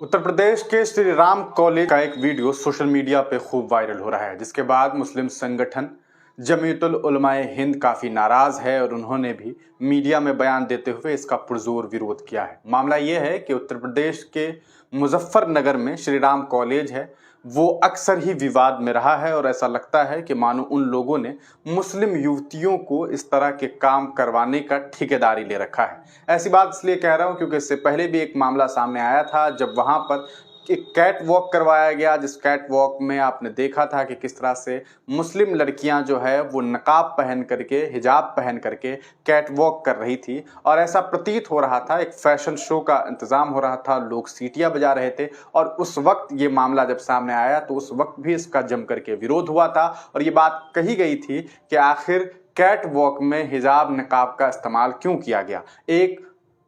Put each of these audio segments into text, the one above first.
उत्तर प्रदेश के श्री राम कॉलेज का एक वीडियो सोशल मीडिया पे खूब वायरल हो रहा है, जिसके बाद मुस्लिम संगठन जमीयतुल उलमाए हिंद काफ़ी नाराज़ है और उन्होंने भी मीडिया में बयान देते हुए इसका पुरजोर विरोध किया है। मामला ये है कि उत्तर प्रदेश के मुजफ्फरनगर में श्री राम कॉलेज है, वो अक्सर ही विवाद में रहा है और ऐसा लगता है कि मानो उन लोगों ने मुस्लिम युवतियों को इस तरह के काम करवाने का ठेकेदारी ले रखा है। ऐसी बात इसलिए कह रहा हूँ क्योंकि इससे पहले भी एक मामला सामने आया था, जब वहाँ पर एक कैट वॉक करवाया गया, जिस कैट वॉक में आपने देखा था कि किस तरह से मुस्लिम लड़कियां जो है वो नकाब पहन करके, हिजाब पहन करके कैट वॉक कर रही थी और ऐसा प्रतीत हो रहा था एक फैशन शो का इंतज़ाम हो रहा था, लोग सीटियां बजा रहे थे। और उस वक्त ये मामला जब सामने आया तो उस वक्त भी इसका जम करके विरोध हुआ था और ये बात कही गई थी कि आखिर कैट वॉक में हिजाब नकाब का इस्तेमाल क्यों किया गया, एक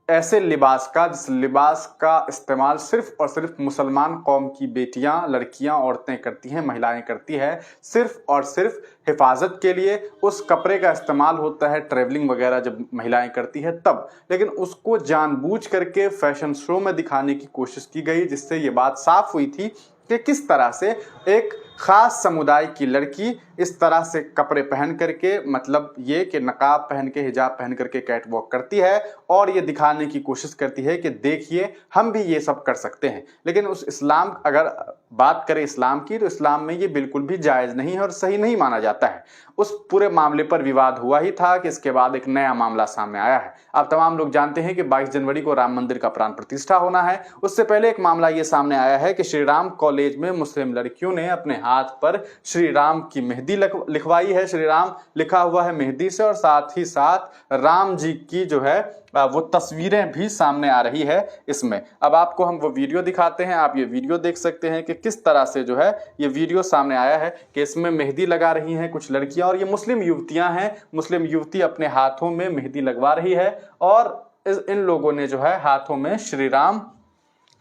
ऐसे लिबास का जिस लिबास का इस्तेमाल सिर्फ और सिर्फ मुसलमान कौम की बेटियां, लड़कियां, औरतें करती हैं, महिलाएं करती हैं, सिर्फ और सिर्फ हिफाजत के लिए उस कपड़े का इस्तेमाल होता है ट्रैवलिंग वगैरह जब महिलाएं करती है तब। लेकिन उसको जानबूझ करके फैशन शो में दिखाने की कोशिश की गई, जिससे ये बात साफ हुई थी कि किस तरह से एक ख़ास समुदाय की लड़की इस तरह से कपड़े पहन करके, मतलब ये कि नकाब पहन के, हिजाब पहन करके कैट वॉक करती है और ये दिखाने की कोशिश करती है कि देखिए हम भी ये सब कर सकते हैं। लेकिन उस इस्लाम, अगर बात करें इस्लाम की, तो इस्लाम में ये बिल्कुल भी जायज़ नहीं है और सही नहीं माना जाता है। उस पूरे मामले पर विवाद हुआ ही था कि इसके बाद एक नया मामला सामने आया है। अब तमाम लोग जानते हैं कि 22 जनवरी को राम मंदिर का प्राण प्रतिष्ठा होना है। उससे पहले एक मामला ये सामने आया है कि श्री राम कॉलेज में मुस्लिम लड़कियों ने अपने हाथ पर श्री राम की मेहंदी लिखवाई है, श्री राम लिखा हुआ है मेहंदी से, और साथ ही साथ राम जी की जो है वो तस्वीरें भी सामने आ रही है इसमें। अब आपको हम वो वीडियो दिखाते हैं, आप ये वीडियो देख सकते हैं कि किस तरह से जो है ये वीडियो सामने आया है कि इसमें मेहंदी लगा रही हैं कुछ लड़कियां और ये मुस्लिम युवतियां हैं। मुस्लिम युवती अपने हाथों में मेहंदी लगवा रही है और इन लोगों ने जो है हाथों में श्री राम,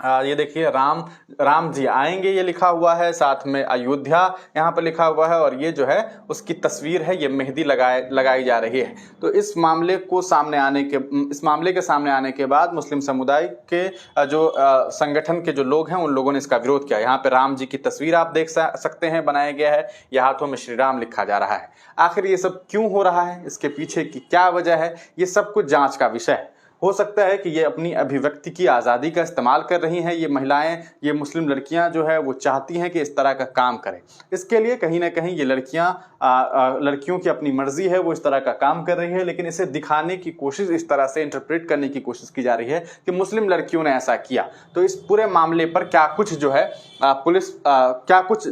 ये देखिए राम जी आएंगे ये लिखा हुआ है, साथ में अयोध्या यहाँ पर लिखा हुआ है और ये जो है उसकी तस्वीर है, ये मेहंदी लगाई जा रही है। तो इस मामले के सामने आने के बाद मुस्लिम समुदाय के जो संगठन के जो लोग हैं उन लोगों ने इसका विरोध किया। यहाँ पे राम जी की तस्वीर आप देख सकते हैं, बनाया गया है, ये हाथों में श्री राम लिखा जा रहा है। आखिर ये सब क्यों हो रहा है, इसके पीछे की क्या वजह है, ये सब कुछ जाँच का विषय है। हो सकता है कि ये अपनी अभिव्यक्ति की आज़ादी का इस्तेमाल कर रही हैं ये महिलाएं, ये मुस्लिम लड़कियां जो है वो चाहती हैं कि इस तरह का काम करें। इसके लिए कहीं ना कहीं ये लड़कियों की अपनी मर्जी है, वो इस तरह का काम कर रही है, लेकिन इसे दिखाने की कोशिश, इस तरह से इंटरप्रेट करने की कोशिश की जा रही है कि मुस्लिम लड़कियों ने ऐसा किया। तो इस पूरे मामले पर क्या कुछ जो है क्या कुछ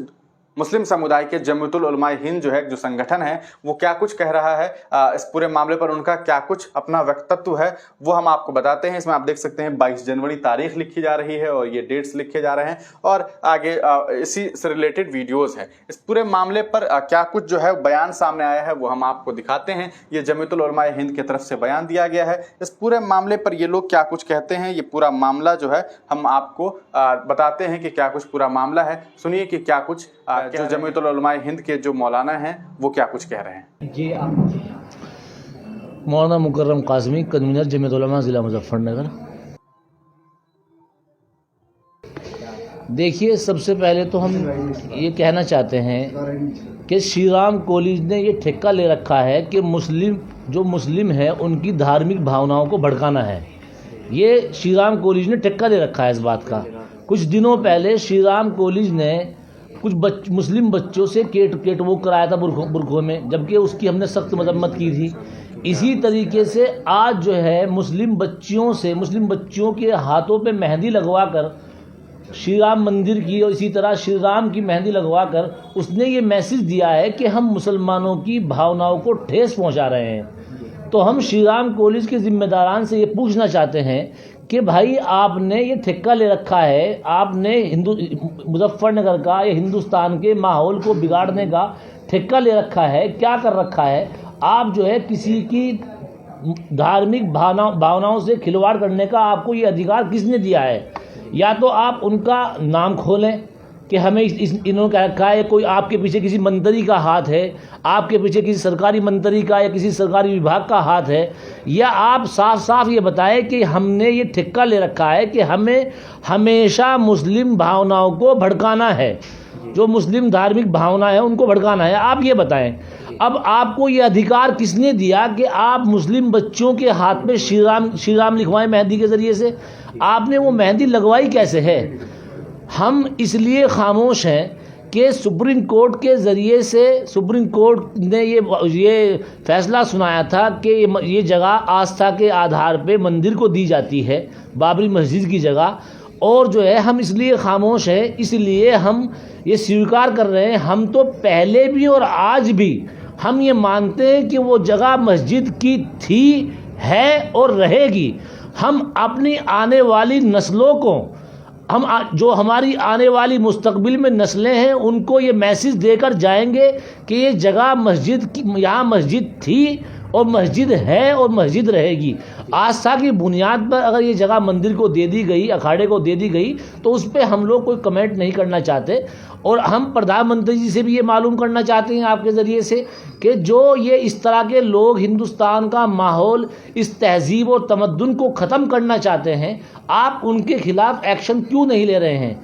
मुस्लिम समुदाय के जमीयतुल उलमाए हिंद जो है, जो संगठन है, वो क्या कुछ कह रहा है, इस पूरे मामले पर उनका क्या कुछ अपना वक्तव्य है, वो हम आपको बताते हैं। इसमें आप देख सकते हैं 22 जनवरी तारीख लिखी जा रही है और ये डेट्स लिखे जा रहे हैं और आगे इसी से रिलेटेड वीडियोज़ हैं। इस पूरे मामले पर क्या कुछ जो है बयान सामने आया है वो हम आपको दिखाते हैं। ये जमीयतुल उलमाए हिंद की तरफ से बयान दिया गया है। इस पूरे मामले पर ये लोग क्या कुछ कहते हैं, ये पूरा मामला जो है हम आपको बताते हैं कि क्या कुछ पूरा मामला है। सुनिए कि क्या कुछ जो जमीयतुल उलमाए हिंद के जो मौलाना हैं वो क्या कुछ कह रहे हैं। जी, मौलाना मुकर्रम काज़मी, कन्वीनर जमीयतुल उलमा ज़िला मुजफ्फरनगर। देखिए, सबसे पहले तो हम ये कहना चाहते हैं कि श्री राम कॉलेज ने ये ठेका ले रखा है कि मुस्लिम है उनकी धार्मिक भावनाओं को भड़काना है। ये श्री राम कॉलेज ने ठेका ले रखा है इस बात का। कुछ दिनों पहले श्री राम कॉलेज ने कुछ मुस्लिम बच्चों से केट वॉक कराया था बुरखों में, जबकि उसकी हमने सख्त मजम्मत की थी। इसी तरीके से आज जो है मुस्लिम बच्चियों के हाथों पे मेहंदी लगवाकर श्री राम मंदिर की और इसी तरह श्री राम की मेहंदी लगवाकर उसने ये मैसेज दिया है कि हम मुसलमानों की भावनाओं को ठेस पहुंचा रहे हैं। तो हम श्री राम कॉलेज के जिम्मेदारान से ये पूछना चाहते हैं कि भाई, आपने ये ठेका ले रखा है, आपने मुजफ्फरनगर का या हिंदुस्तान के माहौल को बिगाड़ने का ठेका ले रखा है। क्या कर रखा है आप जो है किसी की धार्मिक भावनाओं से खिलवाड़ करने का आपको ये अधिकार किसने दिया है? या तो आप उनका नाम खोलें, कि हमें इन्होंने क्या रखा है, कोई आपके पीछे किसी मंत्री का हाथ है, आपके पीछे किसी सरकारी मंत्री का या किसी सरकारी विभाग का हाथ है, या आप साफ साफ ये बताएं कि हमने ये ठेका ले रखा है कि हमें हमेशा मुस्लिम भावनाओं को भड़काना है, जो मुस्लिम धार्मिक भावना है उनको भड़काना है। आप ये बताएं, अब आपको ये अधिकार किसने दिया कि आप मुस्लिम बच्चों के हाथ में श्री राम लिखवाएं मेहंदी के ज़रिए से? आपने वो मेहंदी लगवाई कैसे है? हम इसलिए खामोश हैं कि सुप्रीम कोर्ट के ज़रिए से सुप्रीम कोर्ट ने ये फैसला सुनाया था कि ये जगह आस्था के आधार पे मंदिर को दी जाती है, बाबरी मस्जिद की जगह, और जो है हम इसलिए खामोश हैं, इसलिए हम ये स्वीकार कर रहे हैं। हम तो पहले भी और आज भी हम ये मानते हैं कि वो जगह मस्जिद की थी, है और रहेगी। हम अपनी आने वाली नस्लों को, जो हमारी आने वाली मुस्तकबिल में नस्लें हैं, उनको ये मैसेज देकर जाएंगे कि ये जगह मस्जिद की, यहाँ मस्जिद थी और मस्जिद है और मस्जिद रहेगी। आस्था की बुनियाद पर अगर ये जगह मंदिर को दे दी गई, अखाड़े को दे दी गई, तो उस पर हम लोग कोई कमेंट नहीं करना चाहते। और हम प्रधानमंत्री जी से भी ये मालूम करना चाहते हैं आपके ज़रिए से कि जो ये इस तरह के लोग हिंदुस्तान का माहौल, इस तहजीब और तमद्दुन को ख़त्म करना चाहते हैं, आप उनके खिलाफ एक्शन क्यों नहीं ले रहे हैं?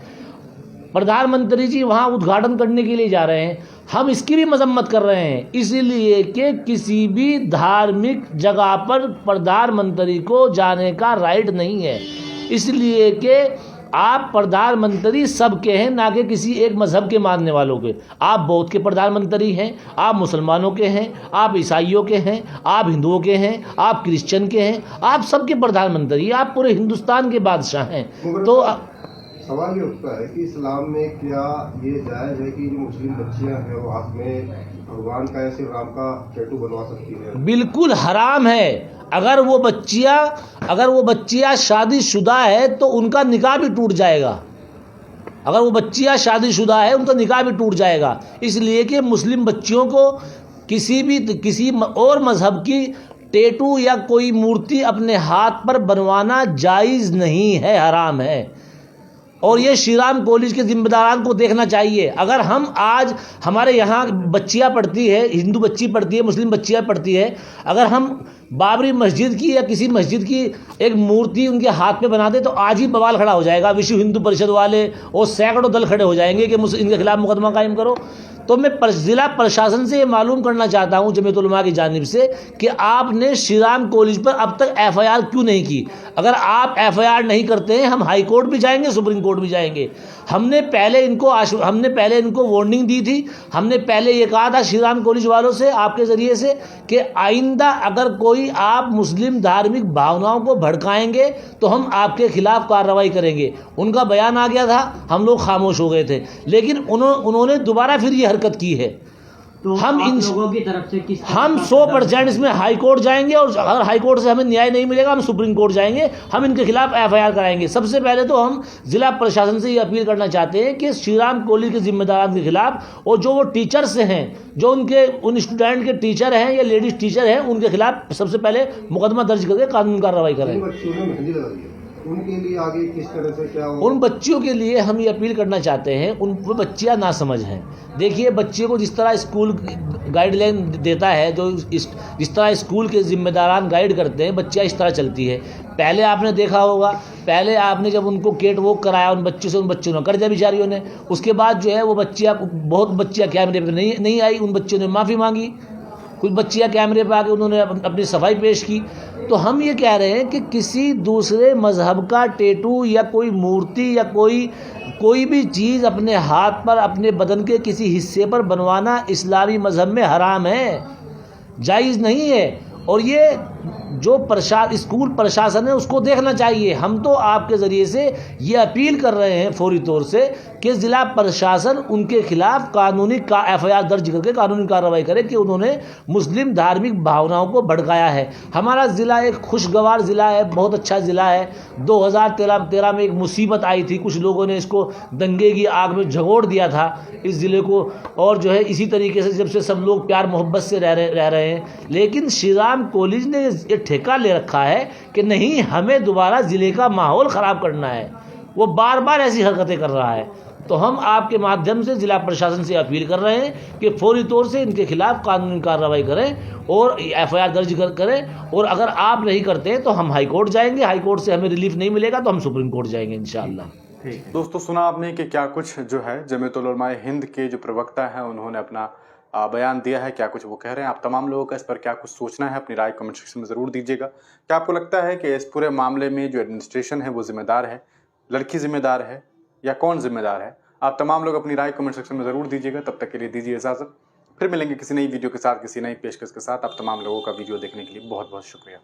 प्रधानमंत्री जी वहाँ उद्घाटन करने के लिए जा रहे हैं, हम इसकी भी मजम्मत कर रहे हैं, इसलिए कि किसी भी धार्मिक जगह पर प्रधानमंत्री को जाने का राइट नहीं है, इसलिए कि आप प्रधानमंत्री सबके हैं, ना कि किसी एक मजहब के मानने वालों के। आप बौद्ध के प्रधानमंत्री हैं, आप मुसलमानों के हैं, आप ईसाइयों के हैं, आप हिंदुओं के हैं, आप क्रिश्चियन के हैं, आप सबके प्रधानमंत्री, आप पूरे हिंदुस्तान के बादशाह हैं। तो सवाल ये उठता है कि इस्लाम में क्या ये जायज़ है कि जो मुस्लिम बच्चियां हैं वो हाथ में भगवान का या श्री राम का टैटू बनवा सकती है? बिल्कुल हराम है। अगर वो बच्चियां शादीशुदा है तो उनका निकाह भी टूट जाएगा। अगर वो बच्चियां शादीशुदा है उनका निकाह भी टूट जाएगा, इसलिए कि मुस्लिम बच्चियों को किसी और मजहब की टैटू या कोई मूर्ति अपने हाथ पर बनवाना जायज़ नहीं है, हराम है। और ये श्री राम कॉलेज के जिम्मेदारान को देखना चाहिए। अगर हम आज हमारे यहाँ बच्चियाँ पढ़ती है, हिंदू बच्ची पढ़ती है, मुस्लिम बच्चियाँ पढ़ती है, अगर हम बाबरी मस्जिद की या किसी मस्जिद की एक मूर्ति उनके हाथ में बना दे तो आज ही बवाल खड़ा हो जाएगा। विश्व हिंदू परिषद वाले और सैकड़ों दल खड़े हो जाएंगे कि इनके खिलाफ मुकदमा कायम करो। तो मैं ज़िला प्रशासन से ये मालूम करना चाहता हूँ जमीयत उलमा की जानिब से कि आपने श्री राम कॉलेज पर अब तक FIR क्यों नहीं की? अगर आप FIR नहीं करते हैं, हम हाई कोर्ट भी जाएंगे, सुप्रीम कोर्ट भी जाएंगे। हमने पहले इनको वार्निंग दी थी, हमने पहले ये कहा था श्री राम कॉलेज वालों से आपके ज़रिए से कि आइंदा अगर कोई आप मुस्लिम धार्मिक भावनाओं को भड़काएंगे तो हम आपके खिलाफ कार्रवाई करेंगे। उनका बयान आ गया था, हम लोग खामोश हो गए थे, लेकिन उन्होंने दोबारा फिर ये हरकत की है। तो हम इन लोगों की तरफ से किस हम 100% इसमें हाई कोर्ट जाएंगे, और अगर हाई कोर्ट से हमें न्याय नहीं मिलेगा हम सुप्रीम कोर्ट जाएंगे, हम इनके खिलाफ FIR कराएंगे। सबसे पहले तो हम जिला प्रशासन से ये अपील करना चाहते हैं कि श्री राम कॉलेज के जिम्मेदारान के खिलाफ, और जो वो टीचर्स हैं, जो उन स्टूडेंट के टीचर हैं या लेडीज टीचर हैं, उनके खिलाफ सबसे पहले मुकदमा दर्ज करके कानूनी कार्रवाई करें। उनके लिए आगे किस तरह से क्या हो? उन बच्चियों के लिए हम ये अपील करना चाहते हैं, वो बच्चियाँ ना समझ हैं। देखिए, बच्चे को जिस तरह स्कूल गाइडलाइन देता है, जिस तरह स्कूल के जिम्मेदारान गाइड करते हैं, बच्चियाँ इस तरह चलती है। पहले आपने देखा होगा, पहले आपने जब उनको केट वॉक कराया उन बच्चों ने कर दिया बेचारियों ने, उसके बाद जो है वो बहुत बच्चियाँ कैमरे पर नहीं आई, उन बच्चों ने माफ़ी मांगी, कुछ बच्चियाँ कैमरे पर आके उन्होंने अपनी सफाई पेश की। तो हम ये कह रहे हैं कि किसी दूसरे मजहब का टैटू या कोई मूर्ति या कोई भी चीज़ अपने हाथ पर, अपने बदन के किसी हिस्से पर बनवाना इस्लामी मजहब में हराम है, जायज़ नहीं है। और ये जो स्कूल प्रशासन है उसको देखना चाहिए। हम तो आपके ज़रिए से ये अपील कर रहे हैं फौरी तौर से कि ज़िला प्रशासन उनके खिलाफ कानूनी FIR दर्ज करके कानूनी कार्रवाई करे कि उन्होंने मुस्लिम धार्मिक भावनाओं को भड़काया है। हमारा ज़िला एक खुशगवार ज़िला है, बहुत अच्छा ज़िला है। 2013 में एक मुसीबत आई थी, कुछ लोगों ने इसको दंगे की आग में झगोड़ दिया था इस ज़िले को, और जो है इसी तरीके से जब से सब लोग प्यार मोहब्बत से रह रहे हैं। लेकिन श्री राम कॉलेज ने ये ठेका ले रखा है कि नहीं, हमें दोबारा ज़िले का माहौल ख़राब करना है। वो बार बार ऐसी हरकतें कर रहा है। तो हम आपके माध्यम से जिला प्रशासन से अपील कर रहे हैं कि फौरी तौर से इनके खिलाफ कानूनी कार्रवाई करें और FIR दर्ज करें, और अगर आप नहीं करते तो हम हाई कोर्ट जाएंगे, हाई कोर्ट से हमें रिलीफ नहीं मिलेगा तो हम सुप्रीम कोर्ट जाएंगे इंशाअल्लाह। दोस्तों, सुना आपने कि क्या कुछ जो है जमीयतुल उलमाए हिंद के जो प्रवक्ता हैं उन्होंने अपना बयान दिया है, क्या कुछ वो कह रहे हैं। आप तमाम लोगों का इस पर क्या कुछ सोचना है, अपनी राय कमेंट सेक्शन में ज़रूर दीजिएगा। क्या आपको लगता है कि इस पूरे मामले में जो एडमिनिस्ट्रेशन है वो जिम्मेदार है, लड़की जिम्मेदार है, या कौन जिम्मेदार है? आप तमाम लोग अपनी राय कमेंट सेक्शन में ज़रूर दीजिएगा। तब तक के लिए दीजिए इजाज़त। फिर मिलेंगे किसी नई वीडियो के साथ, किसी नई पेशकश के साथ। आप तमाम लोगों का वीडियो देखने के लिए बहुत बहुत शुक्रिया।